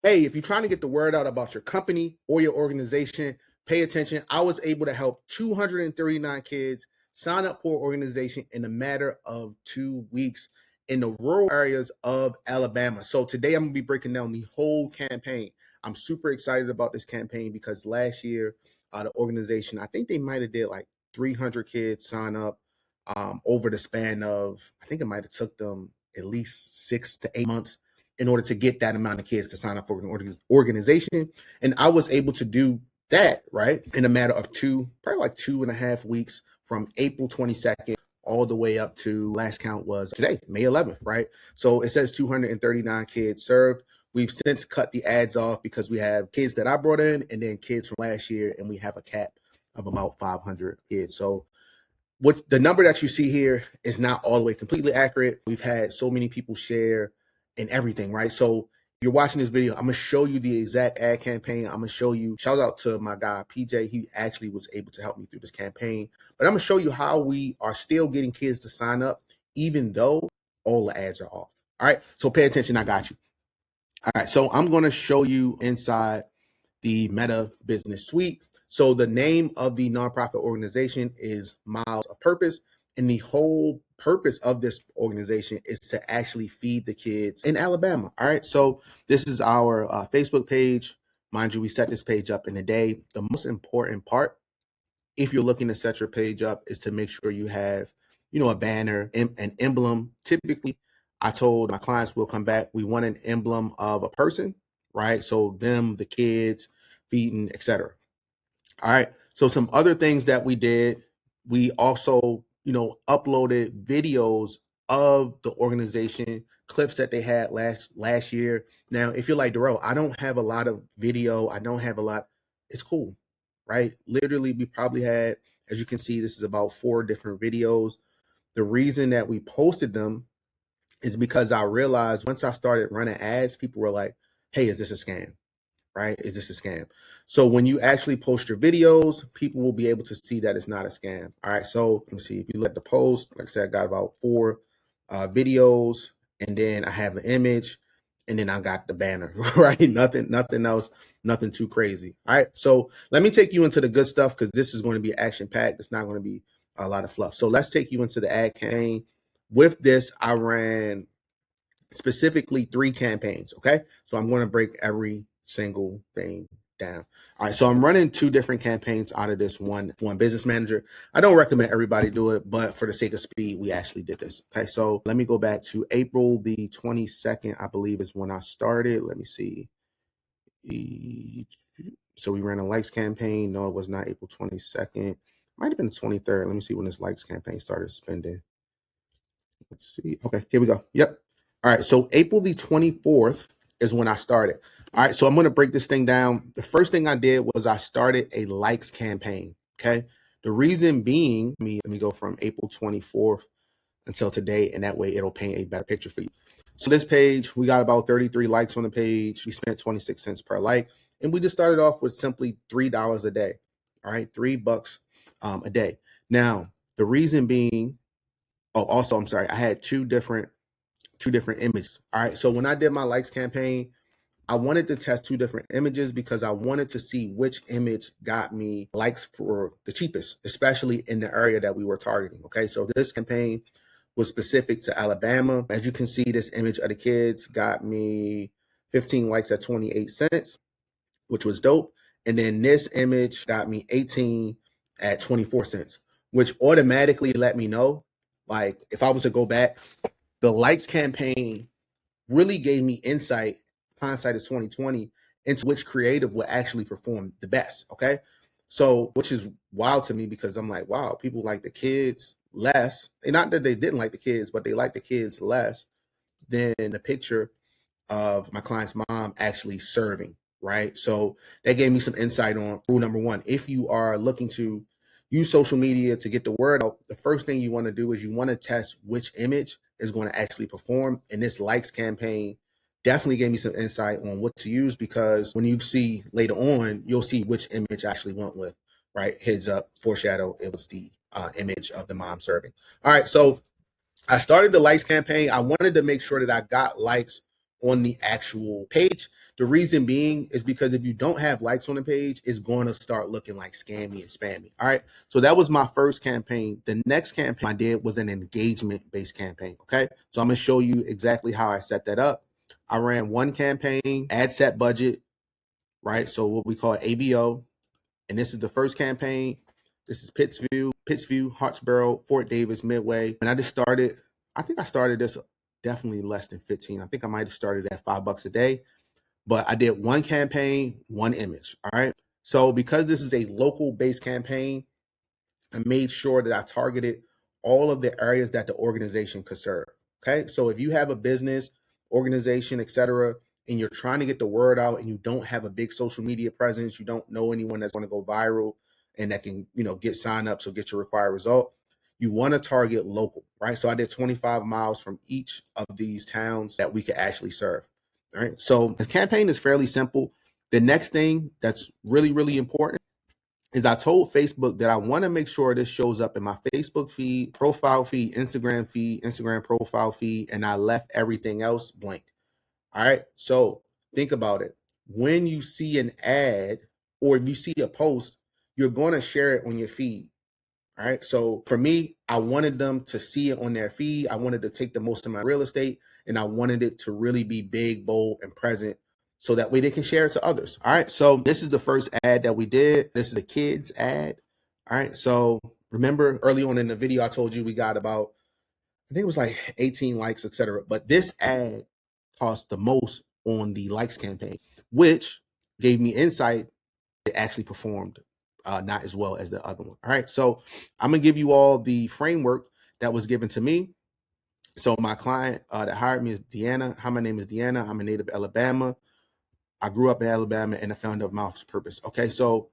Hey, if you're trying to get the word out about your company or your organization, pay attention. I was able to help 239 kids sign up for an organization in a matter of 2 weeks in the rural areas of Alabama. So today I'm going to be breaking down the whole campaign. I'm super excited about this campaign because last year, the organization, I think they might have did like 300 kids sign up over the span of, I think it might have took them at least 6 to 8 months in order to get that amount of kids to sign up for an organization. And I was able to do that, right, in a matter of probably like 2.5 weeks from April 22nd all the way up to last count was today, May 11th, right? So it says 239 kids served. We've since cut the ads off because we have kids that I brought in and then kids from last year, and we have a cap of about 500 kids. So what the number that you see here is not all the way completely accurate. We've had so many people share and everything, right? So you're watching this video, I'm gonna show you the exact ad campaign. I'm gonna show you, shout out to my guy PJ. He actually was able to help me through this campaign. But I'm gonna show you how we are still getting kids to sign up, even though all the ads are off. All right, so pay attention, I got you. All right, so I'm gonna show you inside the Meta Business Suite. So the name of the nonprofit organization is Miles of Purpose. And the whole purpose of this organization is to actually feed the kids in Alabama. All right. So this is our Facebook page. Mind you, we set this page up in a day. The most important part, if you're looking to set your page up, is to make sure you have, a banner, an emblem. Typically, I told my clients will come back, we want an emblem of a person, right? So them, the kids, feeding, etc. All right. So some other things that we did, we also, uploaded videos of the organization, clips that they had last year. Now, if you're like, Darrell, I don't have a lot of video, I don't have a lot, it's cool, right? Literally, we probably had, as you can see, this is about 4 different videos. The reason that we posted them is because I realized once I started running ads, people were like, hey, is this a scam? Right? Is this a scam? So when you actually post your videos, people will be able to see that it's not a scam. All right. So let me see. If you look at the post, like I said, I got about 4 videos, and then I have an image, and then I got the banner, right? Nothing else, nothing too crazy. All right. So let me take you into the good stuff because this is going to be action packed. It's not going to be a lot of fluff. So let's take you into the ad campaign. With this, I ran specifically 3 campaigns. Okay. So I'm going to break every single thing down. All right, so I'm running 2 different campaigns out of this one business manager. I don't recommend everybody do it, but for the sake of speed, we actually did this. Okay, so let me go back to April the 22nd, I believe is when I started. Let me see. So we ran a likes campaign. No, it was not April 22nd. Might have been the 23rd. Let me see when this likes campaign started spending. Let's see. Okay, here we go. Yep. All right, so April the 24th is when I started. All right, so I'm going to break this thing down. The first thing I did was I started a likes campaign, okay? The reason being, let me go from April 24th until today, and that way it'll paint a better picture for you. So this page, we got about 33 likes on the page. We spent 26 cents per like, and we just started off with simply $3 a day, all right? $3 a day. Now, the reason being, also, I'm sorry, I had two different images, all right? So when I did my likes campaign, I wanted to test 2 different images because I wanted to see which image got me likes for the cheapest, especially in the area that we were targeting. Okay, so this campaign was specific to Alabama. As you can see, this image of the kids got me 15 likes at 28 cents, which was dope. And then this image got me 18 at 24 cents, which automatically let me know, like, if I was to go back, the likes campaign really gave me insight, hindsight is 2020, into which creative will actually perform the best. Okay. So, which is wild to me because I'm like, wow, people like the kids less. And not that they didn't like the kids, but they like the kids less than the picture of my client's mom actually serving. Right. So that gave me some insight on rule number 1. If you are looking to use social media to get the word out, the first thing you want to do is you want to test which image is going to actually perform. And this likes campaign definitely gave me some insight on what to use, because when you see later on, you'll see which image I actually went with, right? Heads up, foreshadow, it was the image of the mom serving. All right, so I started the likes campaign. I wanted to make sure that I got likes on the actual page. The reason being is because if you don't have likes on the page, it's going to start looking like scammy and spammy. All right. So that was my first campaign. The next campaign I did was an engagement-based campaign. Okay. So I'm going to show you exactly how I set that up. I ran one campaign, ad set budget, right? So what we call ABO. And this is the first campaign. This is Pittsview, Hartsboro, Fort Davis, Midway. And I just started, I think I started this definitely less than 15. I think I might have started at $5 a day, but I did one campaign, one image. All right. So because this is a local based campaign, I made sure that I targeted all of the areas that the organization could serve. Okay. So if you have a business, organization, etc., and you're trying to get the word out and you don't have a big social media presence, you don't know anyone that's going to go viral and that can, get signups or get your required result, you want to target local, right? So I did 25 miles from each of these towns that we could actually serve. All right. So the campaign is fairly simple. The next thing that's really, really important is I told Facebook that I want to make sure this shows up in my Facebook feed, profile feed, Instagram profile feed, and I left everything else blank. All right. So think about it. When you see an ad or if you see a post, you're going to share it on your feed. All right. So for me, I wanted them to see it on their feed. I wanted to take the most of my real estate and I wanted it to really be big, bold, and present so that way they can share it to others. All right. So this is the first ad that we did. This is a kids ad. All right. So remember early on in the video, I told you we got about, I think it was like 18 likes, etc. But this ad cost the most on the likes campaign, which gave me insight. It actually performed not as well as the other one. All right. So I'm going to give you all the framework that was given to me. So my client that hired me is Deanna. Hi, my name is Deanna. I'm a native Alabama. I grew up in Alabama and a founder of Mouth's Purpose. Okay. So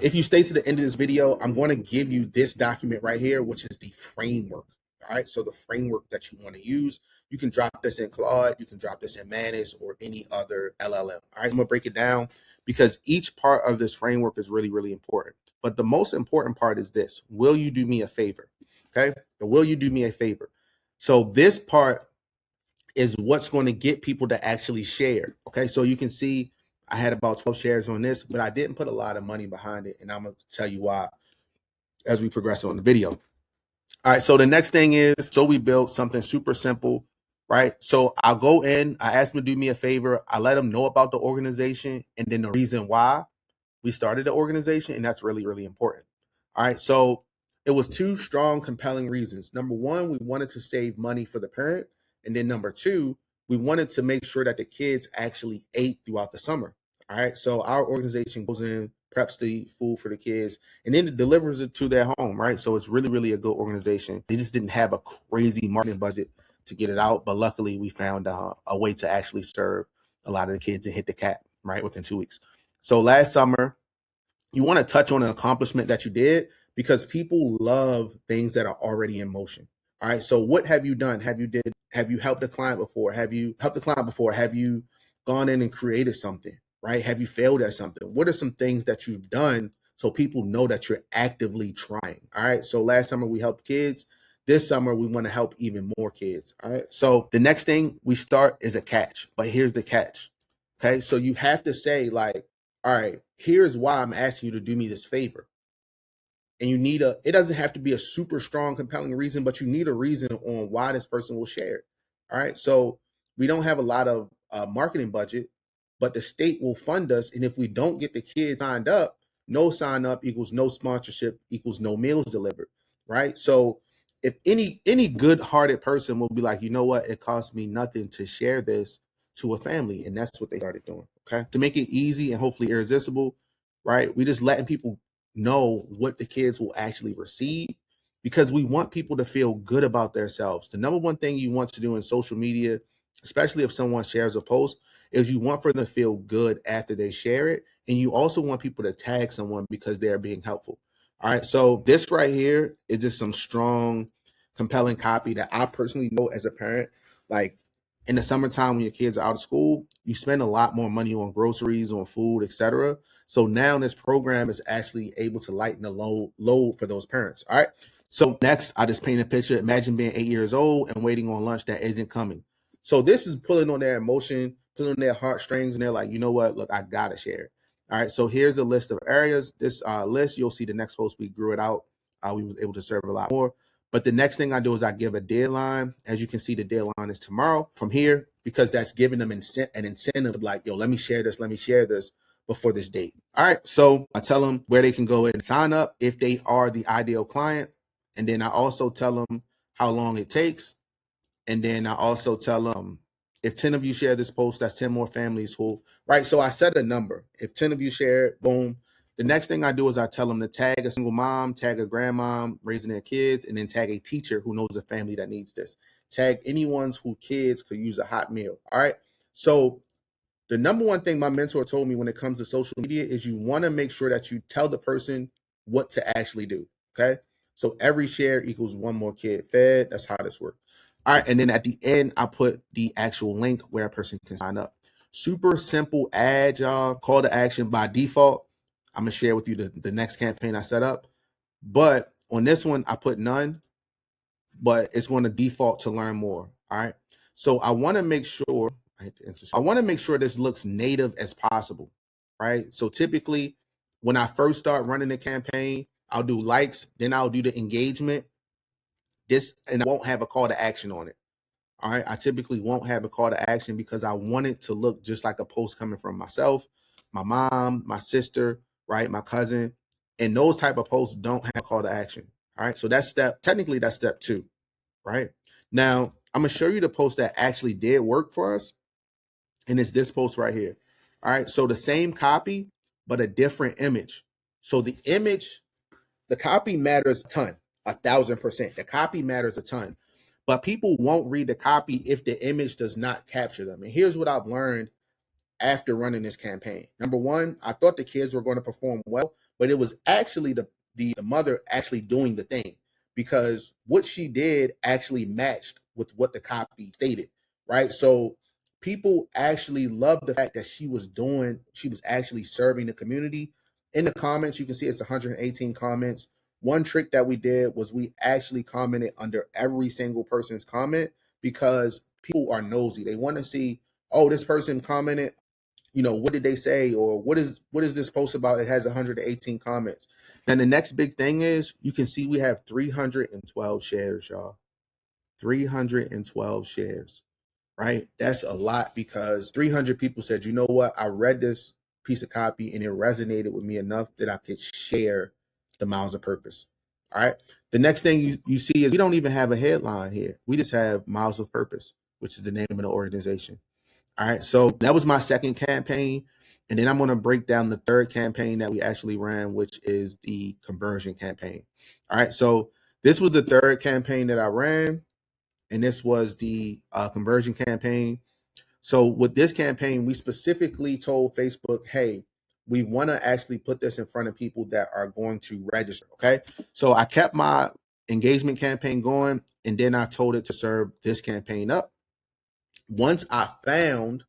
if you stay to the end of this video, I'm going to give you this document right here, which is the framework. All right. So the framework that you want to use, you can drop this in Claude, you can drop this in Manus or any other LLM. All right. I'm going to break it down because each part of this framework is really, really important. But the most important part is this. Will you do me a favor? Okay. Will you do me a favor? So this part is what's going to get people to actually share. Okay. So you can see I had about 12 shares on this, but I didn't put a lot of money behind it. And I'm going to tell you why as we progress on the video. All right. So the next thing is, so we built something super simple, right? So I'll go in, I ask them to do me a favor. I let them know about the organization and then the reason why we started the organization. And that's really, really important. All right. So it was two strong, compelling reasons. Number one, we wanted to save money for the parent. And then number two, we wanted to make sure that the kids actually ate throughout the summer. All right. So our organization goes in, preps the food for the kids, and then it delivers it to their home. Right. So it's really, really a good organization. They just didn't have a crazy marketing budget to get it out. But luckily, we found a way to actually serve a lot of the kids and hit the cap right within 2 weeks. So last summer, you want to touch on an accomplishment that you did because people love things that are already in motion. All right. So what have you done? Have you helped a client before? Have you gone in and created something? Right? Have you failed at something? What are some things that you've done so people know that you're actively trying? All right. So last summer we helped kids. This summer we want to help even more kids. All right. So the next thing we start is a catch, but here's the catch. Okay. So you have to say like, all right, here's why I'm asking you to do me this favor. And you need it doesn't have to be a super strong, compelling reason, but you need a reason on why this person will share it. All right. So we don't have a lot of marketing budget, but the state will fund us. And if we don't get the kids signed up, no sign up equals no sponsorship equals no meals delivered. Right. So if any good-hearted person will be like, you know what, it costs me nothing to share this to a family. And that's what they started doing. Okay. To make it easy and hopefully irresistible, right? We just letting people know what the kids will actually receive because we want people to feel good about themselves. The number one thing you want to do in social media, especially if someone shares a post, is you want for them to feel good after they share it. And you also want people to tag someone because they're being helpful. All right. So this right here is just some strong, compelling copy that I personally know as a parent. Like in the summertime when your kids are out of school, you spend a lot more money on groceries, on food, etc. So now this program is actually able to lighten the load for those parents. All right. So next, I just paint a picture. Imagine being 8 years old and waiting on lunch that isn't coming. So this is pulling on their emotion, pulling on their heartstrings, and they're like, you know what? Look, I gotta share. All right. So here's a list of areas. This list, you'll see the next post, we grew it out. We was able to serve a lot more. But the next thing I do is I give a deadline. As you can see, the deadline is tomorrow from here, because that's giving them an incentive, like, yo, let me share this before this date. All right. So I tell them where they can go and sign up if they are the ideal client. And then I also tell them how long it takes. And then I also tell them, if 10 of you share this post, that's 10 more families who, right? So I set a number. If 10 of you share it, boom. The next thing I do is I tell them to tag a single mom, tag a grandmom raising their kids, and then tag a teacher who knows a family that needs this. Tag anyone's who kids could use a hot meal. All right. So the number one thing my mentor told me when it comes to social media is you want to make sure that you tell the person what to actually do. Okay. So every share equals one more kid fed. That's how this works. All right. And then at the end, I put the actual link where a person can sign up. Super simple ad, y'all. Call to action by default. I'm going to share with you the next campaign I set up. But on this one, I put none, but it's going to default to learn more. All right. So I want to make sure this looks native as possible. Right. So typically when I first start running the campaign, I'll do likes, then I'll do the engagement. And I won't have a call to action on it. All right. I typically won't have a call to action because I want it to look just like a post coming from myself, my mom, my sister, right, my cousin. And those type of posts don't have a call to action. All right. So that's step 2, right? Now, I'm going to show you the post that actually did work for us. And it's this post right here. All right. So the same copy, but a different image. So the image, the copy matters a ton, 1,000%. The copy matters a ton. But people won't read the copy if the image does not capture them. And here's what I've learned after running this campaign. Number one, I thought the kids were going to perform well, but it was actually the mother actually doing the thing, because what she did actually matched with what the copy stated, right? So people actually loved the fact that she was actually serving the community. In the comments, you can see it's 118 comments. One trick that we did was we actually commented under every single person's comment, because people are nosy. They want to see, oh, this person commented, what did they say? Or what is this post about? It has 118 comments. And the next big thing is, you can see we have 312 shares, y'all. 312 shares, right? That's a lot, because 300 people said, you know what? I read this piece of copy and it resonated with me enough that I could share the Miles of Purpose. All right. The next thing you see is we don't even have a headline here. We just have Miles of Purpose, which is the name of the organization. All right. So that was my second campaign. And then I'm going to break down the third campaign that we actually ran, which is the conversion campaign. All right. So this was the third campaign that I ran, and this was the conversion campaign. So with this campaign, we specifically told Facebook, hey, we want to actually put this in front of people that are going to register. Okay. So I kept my engagement campaign going, and then I told it to serve this campaign up. Once I found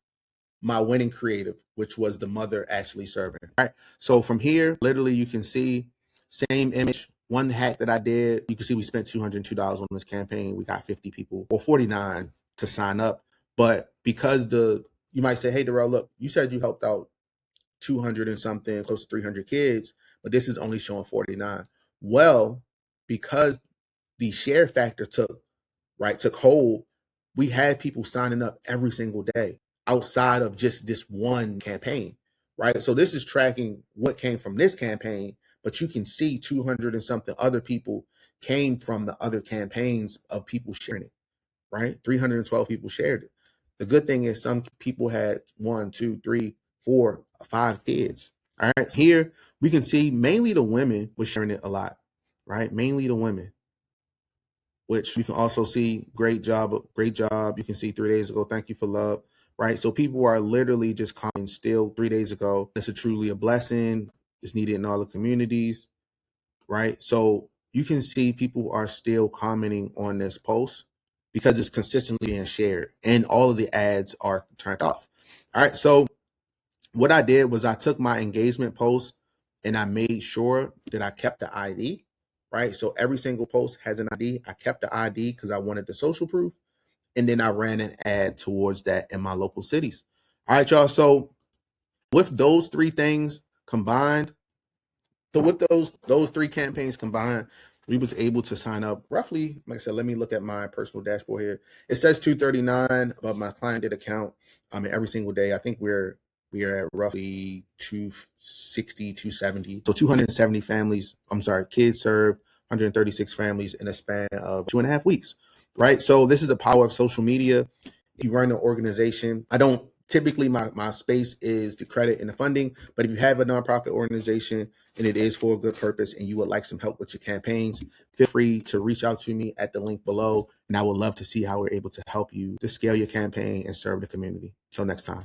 my winning creative, which was the mother actually serving. All right. So from here, literally, you can see same image. One hack that I did, you can see we spent $202 on this campaign. We got 50 people, or 49 to sign up. But because you might say, hey, Darrell, look, you said you helped out 200 and something, close to 300 kids, but this is only showing 49. Well, because the share factor took hold, we had people signing up every single day outside of just this one campaign, right? So this is tracking what came from this campaign, but you can see 200 and something other people came from the other campaigns of people sharing it, right? 312 people shared it. The good thing is some people had 1, 2, 3, 4, 5 kids. All right. So here we can see mainly the women were sharing it a lot, right? Mainly the women, which you can also see, great job. You can see 3 days ago, thank you for love, right? So people are literally just commenting still 3 days ago. This is truly a blessing. It's needed in all the communities, right? So you can see people are still commenting on this post because it's consistently being shared and all of the ads are turned off. All right. So what I did was I took my engagement post and I made sure that I kept the ID, right? So every single post has an ID. I kept the ID because I wanted the social proof. And then I ran an ad towards that in my local cities. All right, y'all. So with those three things combined, with those three campaigns combined, we was able to sign up roughly, like I said, let me look at my personal dashboard here. It says 239, but my client did account every single day. I think we are at roughly 260, 270. So 270 families, kids served, 136 families in a span of 2.5 weeks, right? So this is the power of social media. If you run an organization, I don't typically, my space is the credit and the funding, but if you have a nonprofit organization and it is for a good purpose and you would like some help with your campaigns, feel free to reach out to me at the link below, and I would love to see how we're able to help you to scale your campaign and serve the community. Till next time.